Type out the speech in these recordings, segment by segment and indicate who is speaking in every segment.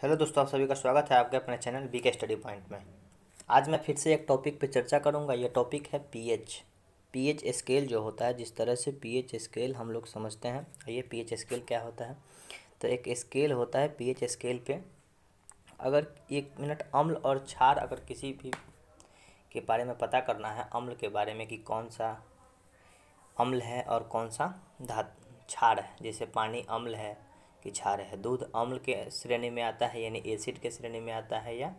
Speaker 1: Hello दोस्तों, आप सभी का स्वागत है आपके अपने चैनल बीके स्टडी पॉइंट में। आज मैं फिर से एक टॉपिक पे चर्चा करूंगा। ये टॉपिक है पीएच स्केल जो होता है। जिस तरह से पीएच स्केल हम लोग समझते हैं, ये पीएच स्केल क्या होता है। तो एक स्केल होता है पीएच स्केल पे अगर 1 मिनट अम्ल और क्षार अगर किसी भी के बारे में पता करना है, अम्ल के बारे में कि कौन सा अम्ल है और कौन सा क्षार है। जैसे पानी अम्ल है कि क्षार है, दूध अम्ल के श्रेणी में आता है यानी एसिड के श्रेणी में आता है, या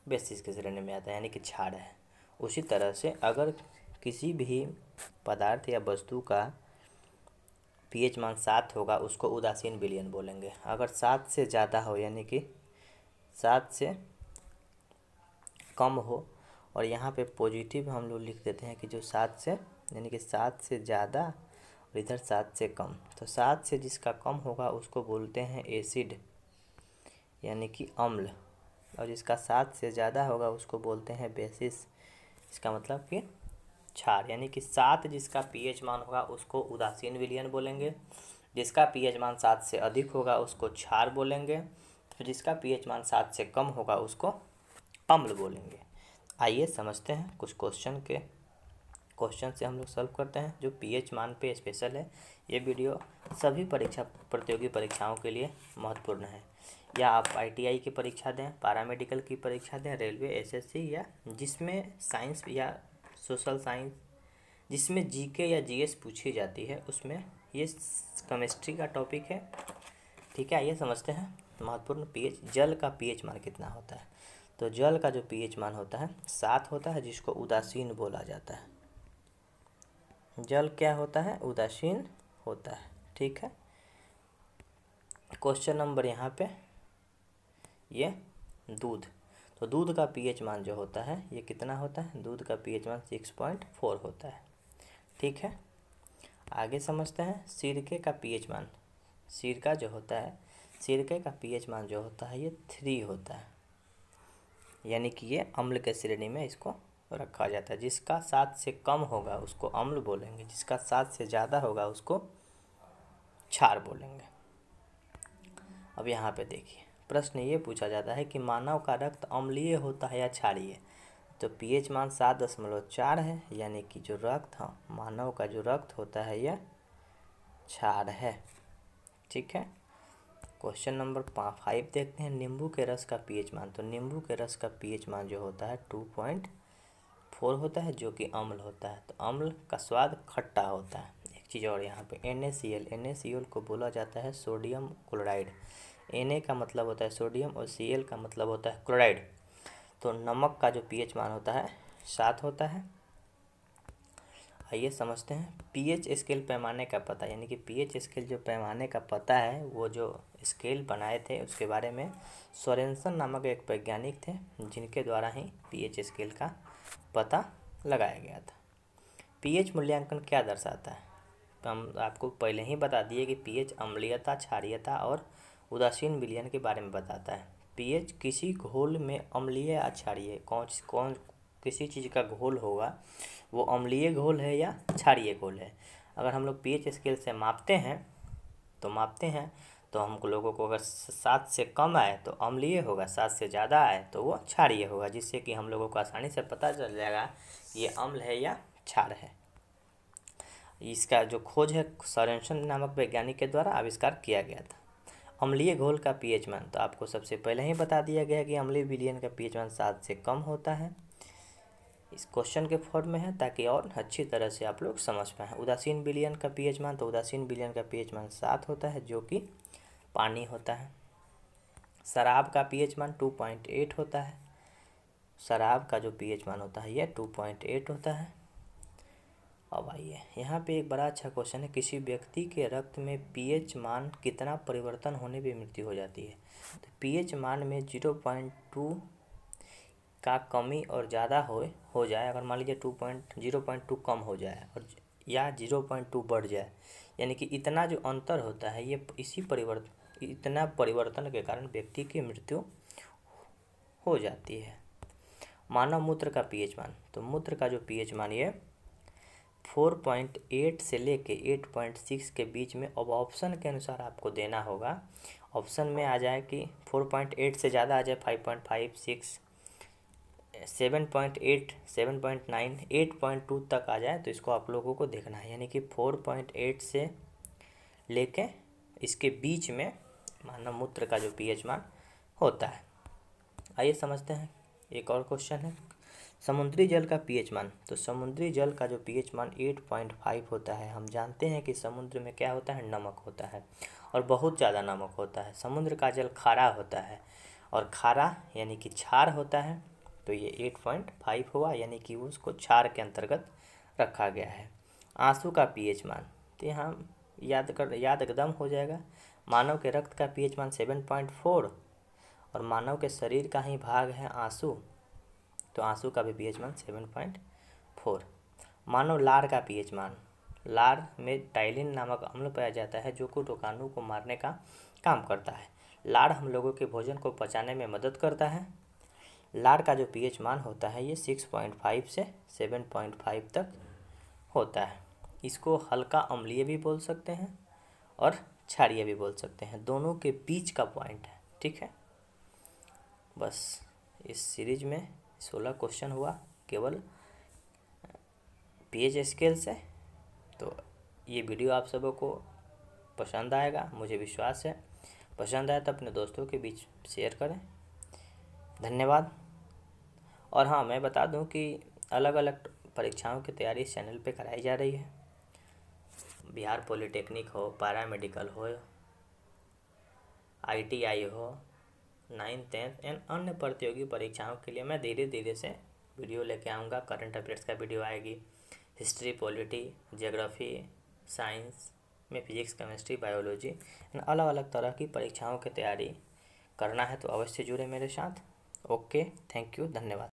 Speaker 1: बेसिस के श्रेणी में आता है यानी कि क्षार है। उसी तरह से अगर किसी भी पदार्थ या वस्तु का पीएच मान 7 होगा उसको उदासीन विलयन बोलेंगे। अगर 7 से ज़्यादा हो यानी कि 7 से कम हो, और यहाँ पे पॉजिटिव हम लोग लिख देते हैं कि जो 7 से यानी कि 7 से ज़्यादा और इधर 7 से कम। तो 7 से जिसका कम होगा उसको बोलते हैं एसिड यानी कि अम्ल, और जिसका 7 से ज़्यादा होगा उसको बोलते हैं बेसिस, इसका मतलब कि क्षार। यानी कि 7 जिसका पीएच मान होगा उसको उदासीन विलयन बोलेंगे, जिसका पीएच मान 7 से अधिक होगा उसको क्षार बोलेंगे, तो जिसका पीएच मान 7 से कम होगा उसको अम्ल बोलेंगे। आइए समझते हैं कुछ क्वेश्चन से हम लोग सॉल्व करते हैं जो पीएच मान पे स्पेशल है। ये वीडियो सभी प्रतियोगी परीक्षाओं के लिए महत्वपूर्ण है। या आप आईटीआई की परीक्षा दें, पैरामेडिकल की परीक्षा दें, रेलवे, एसएससी, या जिसमें साइंस या सोशल साइंस, जिसमें जीके या जीएस पूछी जाती है, उसमें ये केमिस्ट्री का टॉपिक है। ठीक है, आइए समझते हैं महत्वपूर्ण पीएच। जल का पीएच मान कितना होता है? तो जल का जो पीएच मान होता है 7 होता है, जिसको उदासीन बोला जाता है। जल क्या होता है? उदासीन होता है। ठीक है, क्वेश्चन नंबर यहाँ पे ये दूध। तो दूध का पीएच मान जो होता है ये कितना होता है? दूध का पीएच मान 6.4 होता है। ठीक है, आगे समझते हैं सिरके का पीएच मान। सिरका जो होता है, सिरके का पीएच मान जो होता है ये 3 होता है, यानी कि ये अम्ल के श्रेणी में इसको रखा जाता है। जिसका 7 से कम होगा उसको अम्ल बोलेंगे, जिसका 7 से ज़्यादा होगा उसको क्षार बोलेंगे। अब यहाँ पे देखिए, प्रश्न ये पूछा जाता है कि मानव का रक्त अम्लीय होता है या क्षारीय। तो पीएच मान 7.4 है, यानी कि जो रक्त है, मानव का जो रक्त होता है यह क्षार है। ठीक है, क्वेश्चन नंबर 5 देखते हैं, नींबू के रस का पीएच मान। तो नींबू के रस का पीएच मान जो होता है 2.4 होता है, जो कि अम्ल होता है। तो अम्ल का स्वाद खट्टा होता है। एक चीज़ और यहाँ पे NaCl को बोला जाता है सोडियम क्लोराइड। Na का मतलब होता है सोडियम और Cl का मतलब होता है क्लोराइड। तो नमक का जो पीएच मान होता है 7 होता है। आइए समझते हैं पीएच स्केल पैमाने का पता, यानी कि पीएच स्केल जो पैमाने का पता है, वो जो स्केल बनाए थे उसके बारे में सोरेनसन नामक एक वैज्ञानिक थे, जिनके द्वारा ही पीएच स्केल का पता लगाया गया था। पीएच मूल्यांकन क्या दर्शाता है? तो हम आपको पहले ही बता दिए कि पीएच अम्लीयता, क्षारीयता और उदासीन विलयन के बारे में बताता है। पीएच किसी घोल में अम्लीय या क्षारीय, कौन किसी चीज़ का घोल होगा वो अम्लीय घोल है या क्षारीय घोल है। अगर हम लोग पीएच स्केल से मापते हैं तो हम लोगों को अगर 7 से कम आए तो अम्लीय होगा, 7 से ज़्यादा आए तो वो क्षारीय होगा, जिससे कि हम लोगों को आसानी से पता चल जाएगा ये अम्ल है या क्षार है। इसका जो खोज है सोरेनसन नामक वैज्ञानिक के द्वारा आविष्कार किया गया था। अम्लीय घोल का पीएच मान, तो आपको सबसे पहले ही बता दिया गया कि अम्लीय विलयन का पीएच मान 7 से कम होता है। इस क्वेश्चन के फॉर्म में है ताकि और अच्छी तरह से आप लोग समझ पाएँ। उदासीन विलयन का पीएच मान, तो उदासीन विलयन का पीएच मान 7 होता है, जो कि पानी होता है। शराब का पीएच मान 2.8 होता है। शराब का जो पीएच मान होता है यह 2.8 होता है। अब आइए यहाँ पे एक बड़ा अच्छा क्वेश्चन है, किसी व्यक्ति के रक्त में पीएच मान कितना परिवर्तन होने पे मृत्यु हो जाती है। तो पीएच मान में 0.2 का कमी और ज़्यादा हो जाए, अगर मान लीजिए 0.2 कम हो जाए और या 0.2 बढ़ जाए, यानी कि इतना जो अंतर होता है ये इतना परिवर्तन के कारण व्यक्ति की मृत्यु हो जाती है। मानव मूत्र का पीएच मान, तो मूत्र का जो पीएच मान ये 4.8 से लेके 8.6 के बीच में। अब ऑप्शन के अनुसार आपको देना होगा, ऑप्शन में आ जाए कि 4.8 से ज़्यादा आ जाए, 5.5, 6, 7.8, 7.9, 8.2 तक आ जाए तो इसको आप लोगों को देखना है। यानी कि 4.8 से लेके इसके बीच में मानव मूत्र का जो पीएच मान होता है। आइए समझते हैं। एक और क्वेश्चन है, समुद्री जल का पीएच मान। तो समुद्री जल का जो पीएच मान 8.5 होता है। हम जानते हैं कि समुद्र में क्या होता है, नमक होता है और बहुत ज़्यादा नमक होता है। समुद्र का जल खारा होता है और खारा यानी कि क्षार होता है, तो ये 8.5 हुआ, यानी कि उसको क्षार के अंतर्गत रखा गया है। आंसू का पीएच मान, तो यहाँ याद एकदम हो जाएगा। मानव के रक्त का पीएच मान 7.4 और मानव के शरीर का ही भाग है आंसू, तो आंसू का भी पीएच मान 7.4। मानव लार का पीएच मान, लार में टाइलिन नामक अम्ल पाया जाता है जो कि रोगाणु को मारने का काम करता है। लार हम लोगों के भोजन को पचाने में मदद करता है। लार का जो पीएच मान होता है ये 6.5 से 7.5 तक होता है। इसको हल्का अम्लीय भी बोल सकते हैं और क्षारीय भी बोल सकते हैं, दोनों के बीच का पॉइंट है। ठीक है, बस इस सीरीज में 16 क्वेश्चन हुआ केवल पीएच स्केल से। तो ये वीडियो आप सबों को पसंद आएगा, मुझे विश्वास है। पसंद आए तो अपने दोस्तों के बीच शेयर करें। धन्यवाद। और हाँ, मैं बता दूं कि अलग अलग परीक्षाओं की तैयारी इस चैनल पे कराई जा रही है। बिहार पॉलिटेक्निक हो, पैरामेडिकल हो, ITI हो, 9th 10th एंड अन्य प्रतियोगी परीक्षाओं के लिए मैं धीरे धीरे से वीडियो लेके आऊँगा। करंट अफेयर्स का वीडियो आएगी, हिस्ट्री, पॉलिटी, ज्योग्राफी, साइंस में फिजिक्स, केमिस्ट्री, बायोलॉजी एंड अलग अलग तरह की परीक्षाओं की तैयारी करना है तो अवश्य जुड़े मेरे साथ। ओके, थैंक यू, धन्यवाद।